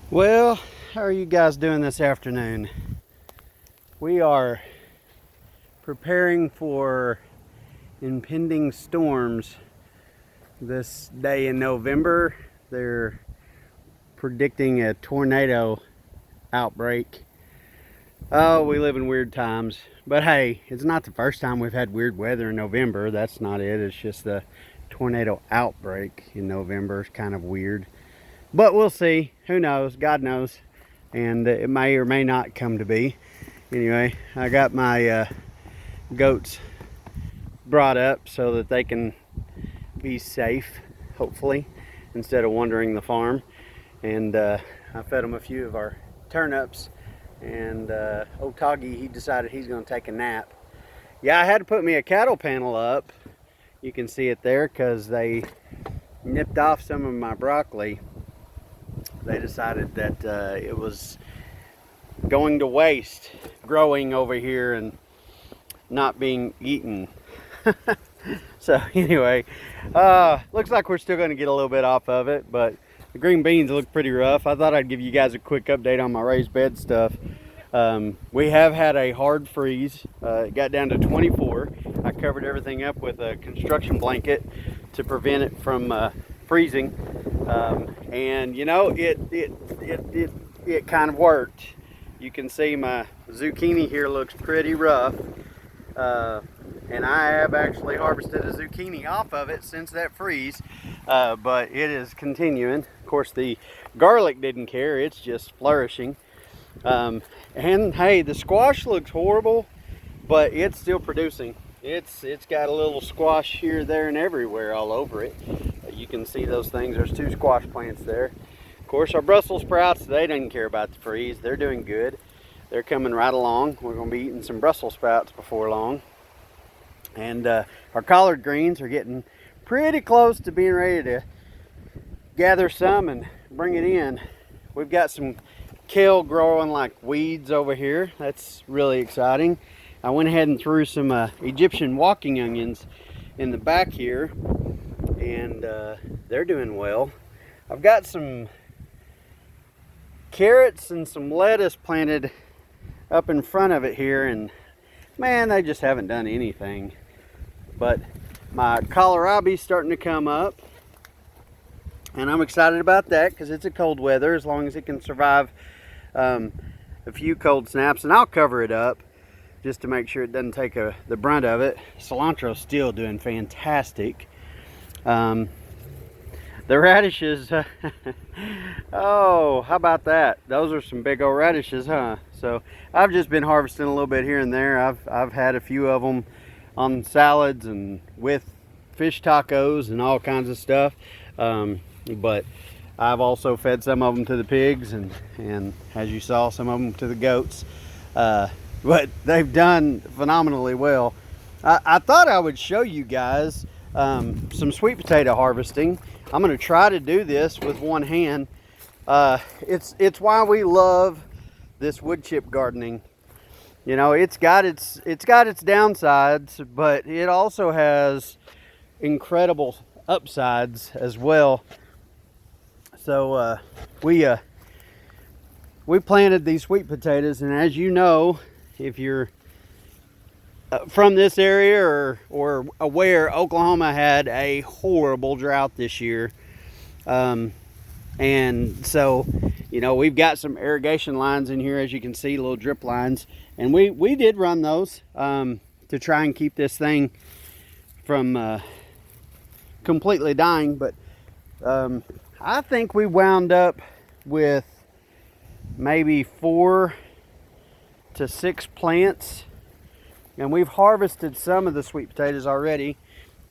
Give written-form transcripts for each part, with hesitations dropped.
Well, how are you guys doing this afternoon? We are preparing for impending storms this day in November. They're predicting a tornado outbreak. Oh, we live in weird times. But hey, it's not the first time we've had weird weather in November. That's not it. It's just the tornado outbreak in November is kind of weird. But we'll see. Who knows? God knows. And it may or may not come to be. Anyway, I got my goats brought up so that they can be safe, hopefully, instead of wandering the farm. And I fed them a few of our turnips. And old Toggy, he decided he's going to take a nap. Yeah, I had to put me a cattle panel up. You can see it there because they nipped off some of my broccoli. They decided that it was going to waste growing over here and not being eaten. So anyway, looks like we're still going to get a little bit off of it, but the green beans look pretty rough. I thought I'd give you guys a quick update on my raised bed stuff. We have had a hard freeze. It got down to 24. I covered everything up with a construction blanket to prevent it from freezing. And you know, it kind of worked. You can see my zucchini here looks pretty rough. And I have actually harvested a zucchini off of it since that freeze. But it is continuing. Of course, the garlic didn't care. It's just flourishing. And hey, the squash looks horrible, but it's still producing. It's got a little squash here, there, and everywhere all over it. You can see those things. There's 2 squash plants there. Of course, our Brussels sprouts, they didn't care about the freeze. They're doing good. They're coming right along. We're going to be eating some Brussels sprouts before long. And our collard greens are getting pretty close to being ready to gather some and bring it in. We've got some kale growing like weeds over here. That's really exciting. I went ahead and threw some Egyptian walking onions in the back here, and they're doing well. I've got some carrots and some lettuce planted up in front of it here, and man, they just haven't done anything. But my kohlrabi's starting to come up, and I'm excited about that because it's a cold weather, as long as it can survive a few cold snaps. And I'll cover it up just to make sure it doesn't take the brunt of it. Cilantro's still doing fantastic. The radishes, oh, how about that? Those are some big old radishes, huh? So I've just been harvesting a little bit here and there. I've had a few of them on salads and with fish tacos and all kinds of stuff. But I've also fed some of them to the pigs, and as you saw, some of them to the goats. But they've done phenomenally well. I thought I would show you guys some sweet potato harvesting. I'm going to try to do this with one hand. It's why we love this wood chip gardening. You know, it's got its downsides, but it also has incredible upsides as well. So we planted these sweet potatoes, and as you know, if you're from this area or aware, Oklahoma had a horrible drought this year. And so, you know, we've got some irrigation lines in here, as you can see, little drip lines. And we did run those to try and keep this thing from completely dying. But I think we wound up with maybe 4 to 6 plants. And we've harvested some of the sweet potatoes already.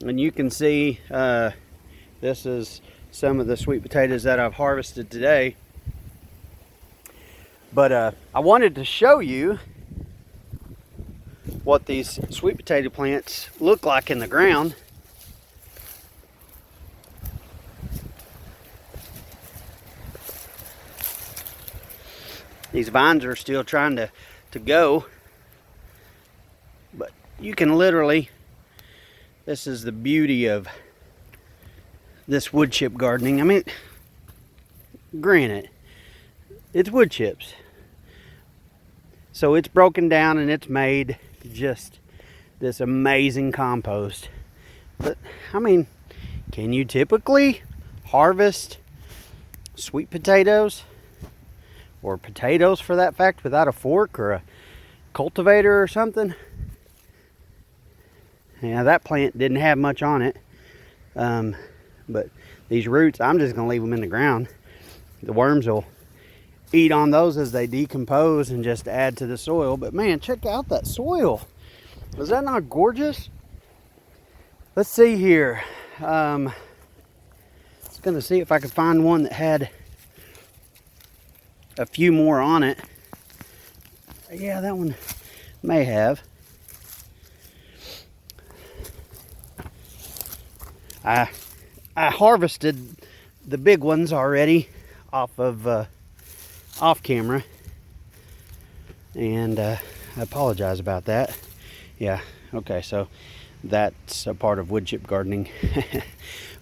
And you can see this is some of the sweet potatoes that I've harvested today. But I wanted to show you what these sweet potato plants look like in the ground. These vines are still trying to go. But you can literally, this is the beauty of this wood chip gardening. I mean, granted, It's wood chips. So it's broken down and it's made just this amazing compost. But I mean, can you typically harvest sweet potatoes, or potatoes for that fact, without a fork or a cultivator or something? Yeah, that plant didn't have much on it. But these roots, I'm just gonna leave them in the ground. The worms will eat on those as they decompose and just add to the soil. But man, check out that soil. Is that not gorgeous? Let's see here. I was gonna see if I could find one that had a few more on it. Yeah, that one may have. I harvested the big ones already off camera, and I apologize about that. Yeah, okay, so that's a part of wood chip gardening.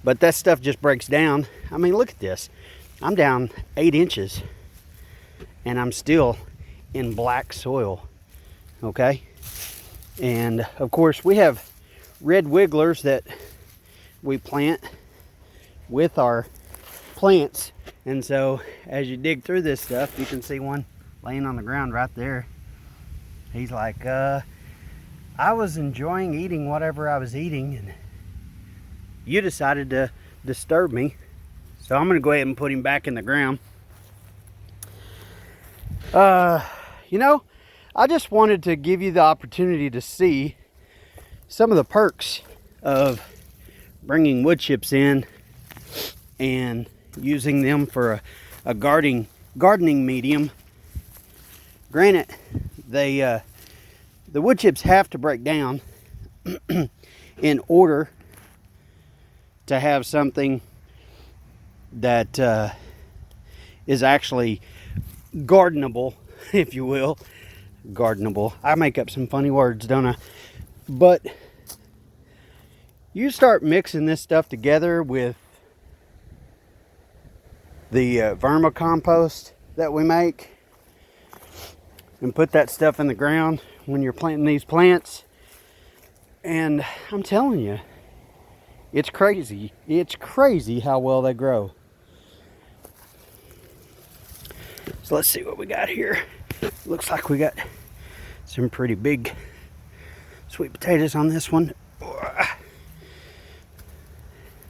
But that stuff just breaks down. I mean, look at this. I'm down 8 inches and I'm still in black soil. Okay, and of course we have red wigglers that we plant with our plants, and so as you dig through this stuff, you can see one laying on the ground right there. He's like, I was enjoying eating whatever I was eating, and you decided to disturb me, so I'm gonna go ahead and put him back in the ground. You know, I just wanted to give you the opportunity to see some of the perks of bringing wood chips in and using them for a gardening medium. Granted, the wood chips have to break down in order to have something that is actually gardenable, if you will. Gardenable. I make up some funny words, don't I? But you start mixing this stuff together with the vermicompost that we make and put that stuff in the ground when you're planting these plants, and I'm telling you, it's crazy. It's crazy how well they grow. So let's see what we got here. Looks like we got some pretty big sweet potatoes on this one.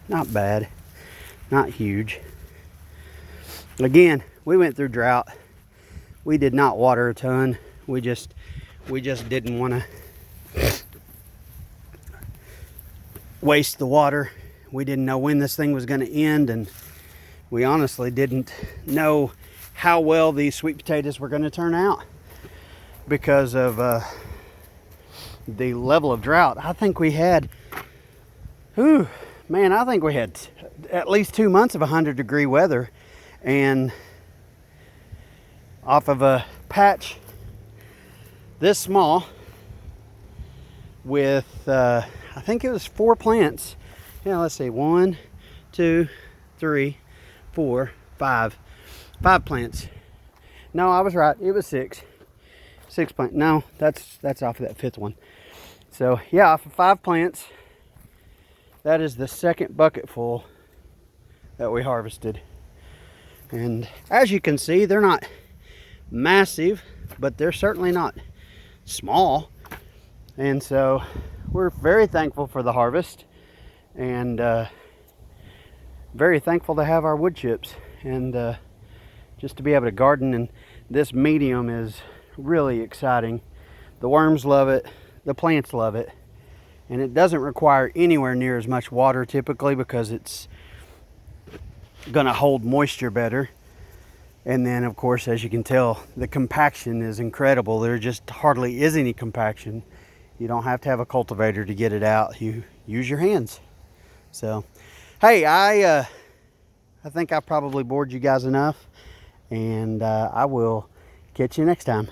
Not bad, not huge. Again, we went through drought. We did not water a ton. We just didn't want to waste the water. We didn't know when this thing was going to end, and we honestly didn't know how well these sweet potatoes were going to turn out because of the level of drought. I think we had, I think we had at least 2 months of 100-degree weather, and off of a patch this small with I think it was 4 plants. Yeah, let's see, 1, 2, 3, 4, 5 plants. No, I was right, it was 6 plants. No, that's off of that 5th one. So yeah, off of 5 plants, that is the 2nd bucket full that we harvested. And as you can see, they're not massive, but they're certainly not small. And so we're very thankful for the harvest, and very thankful to have our wood chips, and just to be able to garden in this medium is really exciting. The worms love it, the plants love it, and it doesn't require anywhere near as much water typically because it's gonna hold moisture better. And then of course, as you can tell, the compaction is incredible. There just hardly is any compaction. You don't have to have a cultivator to get it out. You use your hands. So hey, I think I probably bored you guys enough, and I will catch you next time.